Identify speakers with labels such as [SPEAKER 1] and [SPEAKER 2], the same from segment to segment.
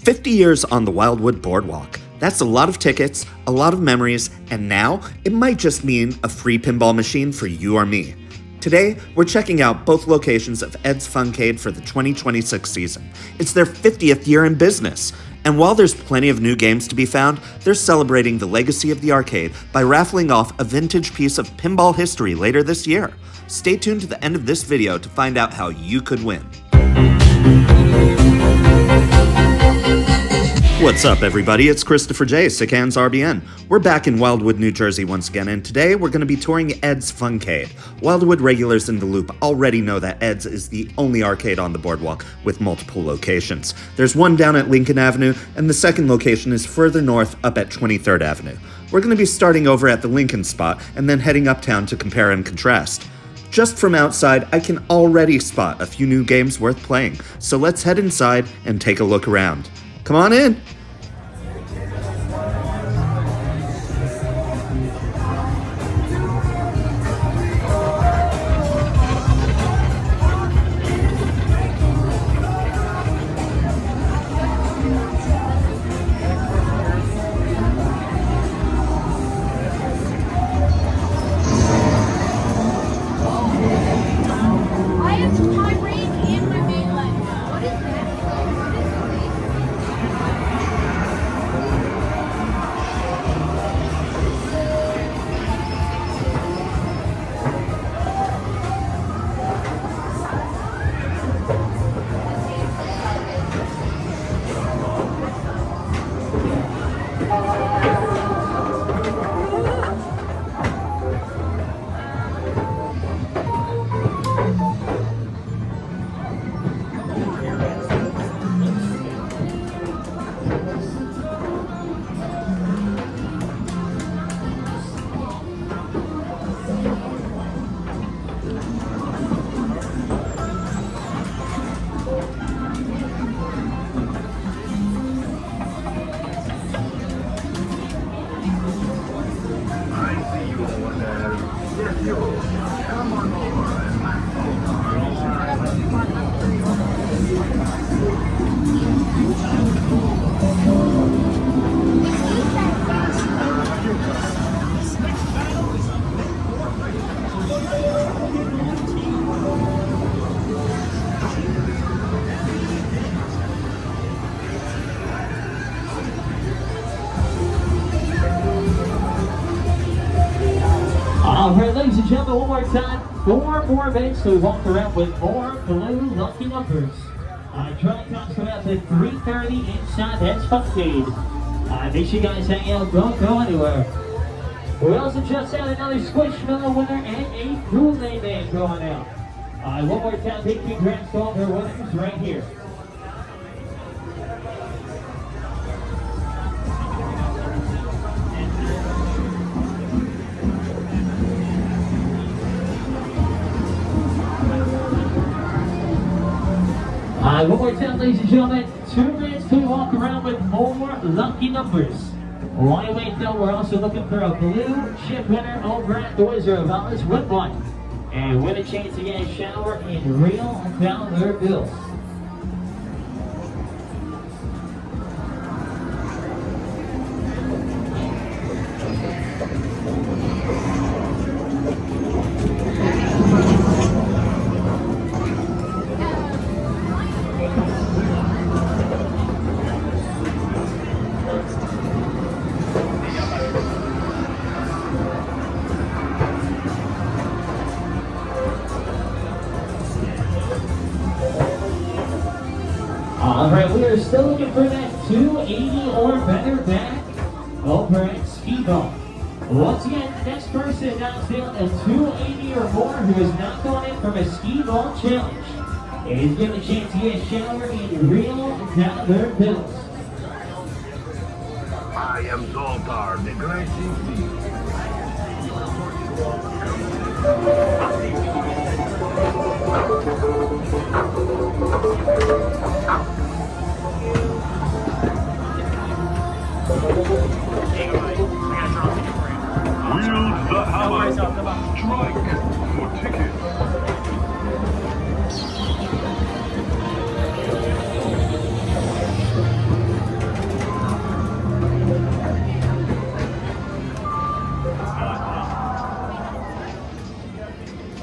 [SPEAKER 1] 50 years on the Wildwood Boardwalk. That's a lot of tickets, a lot of memories, and now it might just mean a free pinball machine for you or me. Today, we're checking out both locations of Ed's Funcade for the 2026 season. It's their 50th year in business. And while there's plenty of new games to be found, they're celebrating the legacy of the arcade by raffling off a vintage piece of pinball history later this year. Stay tuned to the end of this video to find out how you could win. What's up, everybody? It's Christopher J, Sick Hands RBN. We're back in Wildwood, New Jersey once again, and today we're going to be touring Ed's Funcade. Wildwood regulars in the loop already know that Ed's is the only arcade on the boardwalk with multiple locations. There's one down at Lincoln Avenue, and the second location is further north up at 23rd Avenue. We're going to be starting over at the Lincoln spot and then heading uptown to compare and contrast. Just from outside, I can already spot a few new games worth playing, so let's head inside and take a look around. Come on in!
[SPEAKER 2] Alright, ladies and gentlemen, one more time. 4 more events, so we walk around with more blue lucky numbers. Drawing comes from out to 3:30 inside Ed's Funcade. Make sure you guys hang out, don't go anywhere. We also just had another Squishmallow winner and a Kool-Aid Man going out. One more time, big congrats to all their winners right here. One more time, ladies and gentlemen, 2 minutes to walk around with more lucky numbers. While you wait though, we're also looking for a blue chip winner over at the Wizard of Oz with one. And win a chance to get a shower in real dollar bills. Alright, we are still looking for that 280 or better back over at Speedball. Once again, the next person knocks down a 280 or more who is not going in from a Speedball challenge is given a chance to get a shower in real dollar bills.
[SPEAKER 3] I am Zoltar, the Great Wield the hammer. Strike for tickets.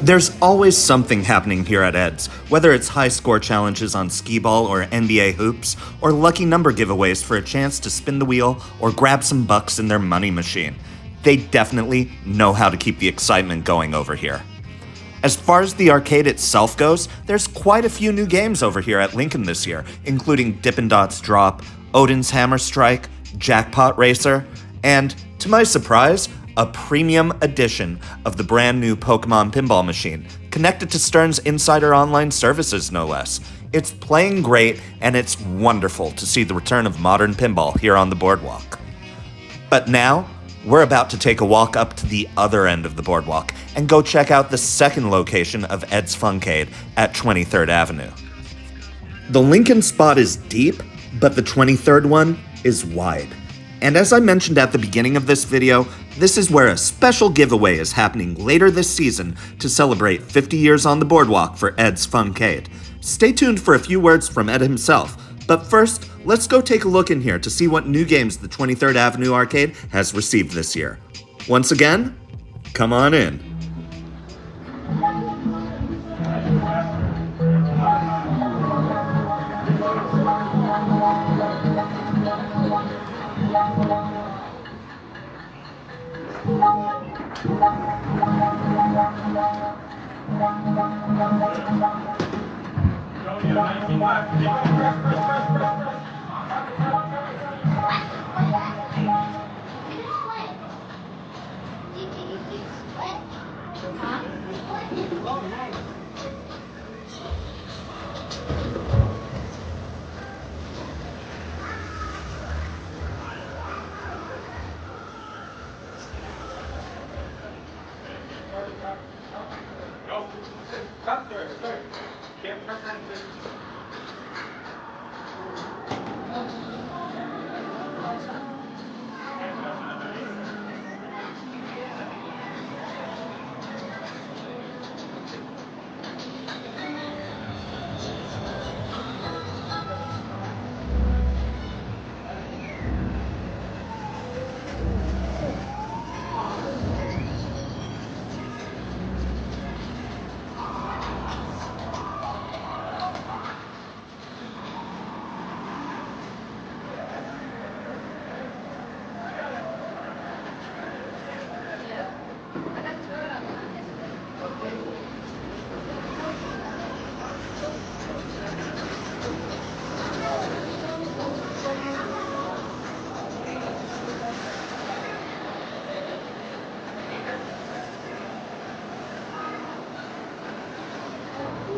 [SPEAKER 1] There's always something happening here at Ed's, whether it's high score challenges on skee ball or NBA hoops, or lucky number giveaways for a chance to spin the wheel or grab some bucks in their money machine. They definitely know how to keep the excitement going over here. As far as the arcade itself goes, there's quite a few new games over here at Lincoln this year, including Dippin' Dots Drop, Odin's Hammer Strike, Jackpot Racer, and, to my surprise, a premium edition of the brand new Pokemon pinball machine, connected to Stern's Insider Online services no less. It's playing great, and it's wonderful to see the return of modern pinball here on the Boardwalk. But now, we're about to take a walk up to the other end of the Boardwalk and go check out the second location of Ed's Funcade at 23rd Avenue. The Lincoln spot is deep, but the 23rd one is wide. And as I mentioned at the beginning of this video, this is where a special giveaway is happening later this season to celebrate 50 years on the Boardwalk for Ed's Funcade. Stay tuned for a few words from Ed himself, but first, let's go take a look in here to see what new games the 23rd Avenue Arcade has received this year. Once again, come on in.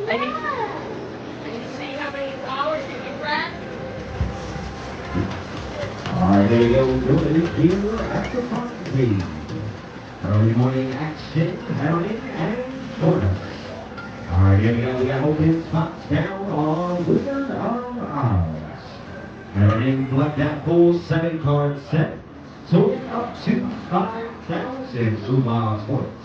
[SPEAKER 4] I need to see how many flowers you can grab.
[SPEAKER 5] Alright, there you go, doing it here at the Funcade. Early morning action happening and corners. Alright, here we go, we got open spots down on Wildwood NJ. Earning collect that full 7-card set, so up to 5,000 Umar points.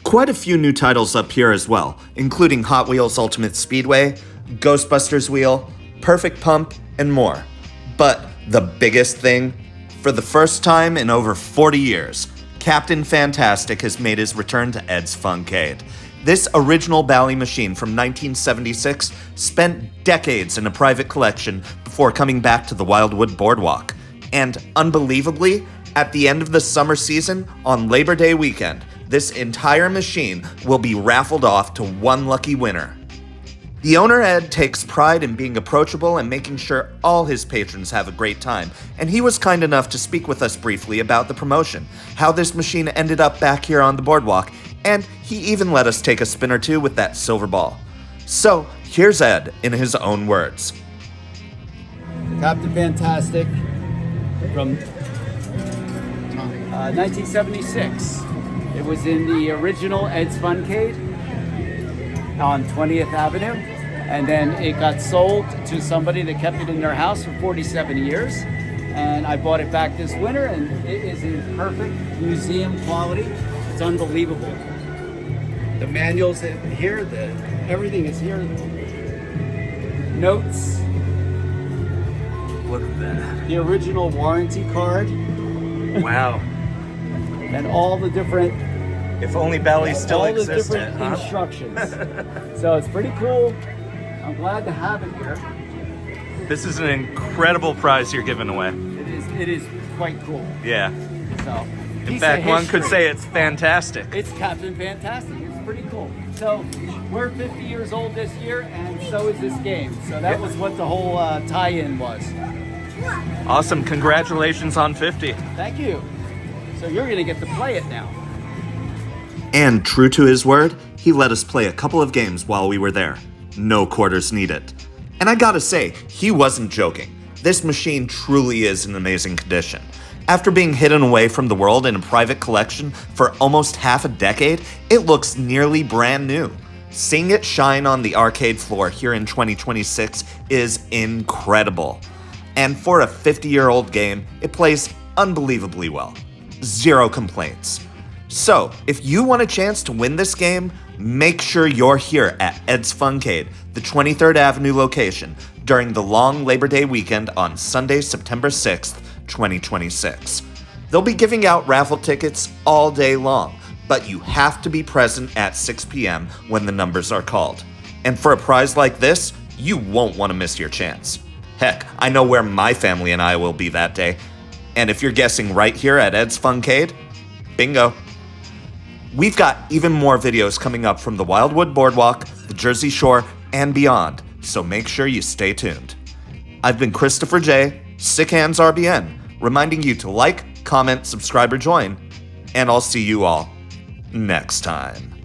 [SPEAKER 1] Quite a few new titles up here as well, including Hot Wheels Ultimate Speedway, Ghostbusters Wheel, Perfect Pump, and more. But the biggest thing, for the first time in over 40 years, Captain Fantastic has made his return to Ed's Funcade. This original Bally machine from 1976 spent decades in a private collection before coming back to the Wildwood Boardwalk. And unbelievably, at the end of the summer season, on Labor Day weekend, this entire machine will be raffled off to one lucky winner. The owner, Ed, takes pride in being approachable and making sure all his patrons have a great time, and he was kind enough to speak with us briefly about the promotion, how this machine ended up back here on the boardwalk, and he even let us take a spin or two with that silver ball. So, here's Ed in his own words.
[SPEAKER 6] Captain Fantastic from 1976. It was in the original Ed's Funcade on 20th Avenue, and then it got sold to somebody that kept it in their house for 47 years, and I bought it back this winter, and it is in perfect museum quality. It's unbelievable. The manuals here, everything is here. Notes.
[SPEAKER 1] Look at that.
[SPEAKER 6] The original warranty card.
[SPEAKER 1] Wow.
[SPEAKER 6] And all the different
[SPEAKER 1] If only Bally still
[SPEAKER 6] all the
[SPEAKER 1] existed,
[SPEAKER 6] different
[SPEAKER 1] huh?
[SPEAKER 6] instructions. So it's pretty cool. I'm glad to have it here.
[SPEAKER 7] This is an incredible prize you're giving away.
[SPEAKER 6] It is quite cool.
[SPEAKER 7] Yeah.
[SPEAKER 6] So
[SPEAKER 7] In fact, one could say it's fantastic.
[SPEAKER 6] it's Captain Fantastic. It's pretty cool. So we're 50 years old this year, and so is this game. So that was what the whole tie-in was.
[SPEAKER 7] Awesome. Congratulations on 50.
[SPEAKER 6] Thank you. So you're gonna get to play it now.
[SPEAKER 1] And true to his word, he let us play a couple of games while we were there. No quarters needed. And I gotta say, he wasn't joking. This machine truly is in amazing condition. After being hidden away from the world in a private collection for almost half a decade, it looks nearly brand new. Seeing it shine on the arcade floor here in 2026 is incredible. And for a 50-year-old game, it plays unbelievably well. Zero complaints. So, if you want a chance to win this game, make sure you're here at Ed's Funcade, the 23rd Avenue location, during the long Labor Day weekend on Sunday, September 6th, 2026. They'll be giving out raffle tickets all day long, but you have to be present at 6 p.m. when the numbers are called. And for a prize like this, you won't want to miss your chance. Heck, I know where my family and I will be that day. And if you're guessing right here at Ed's Funcade, bingo. We've got even more videos coming up from the Wildwood Boardwalk, the Jersey Shore, and beyond, so make sure you stay tuned. I've been Christopher J, Sick Hands RBN, reminding you to like, comment, subscribe, or join, and I'll see you all next time.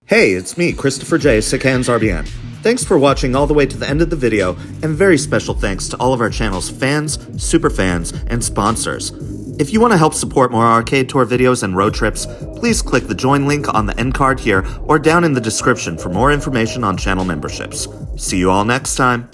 [SPEAKER 1] Hey, it's me, Christopher J, Sick Hands RBN. Thanks for watching all the way to the end of the video, and very special thanks to all of our channel's fans, super fans, and sponsors. If you want to help support more arcade tour videos and road trips, please click the join link on the end card here or down in the description for more information on channel memberships. See you all next time.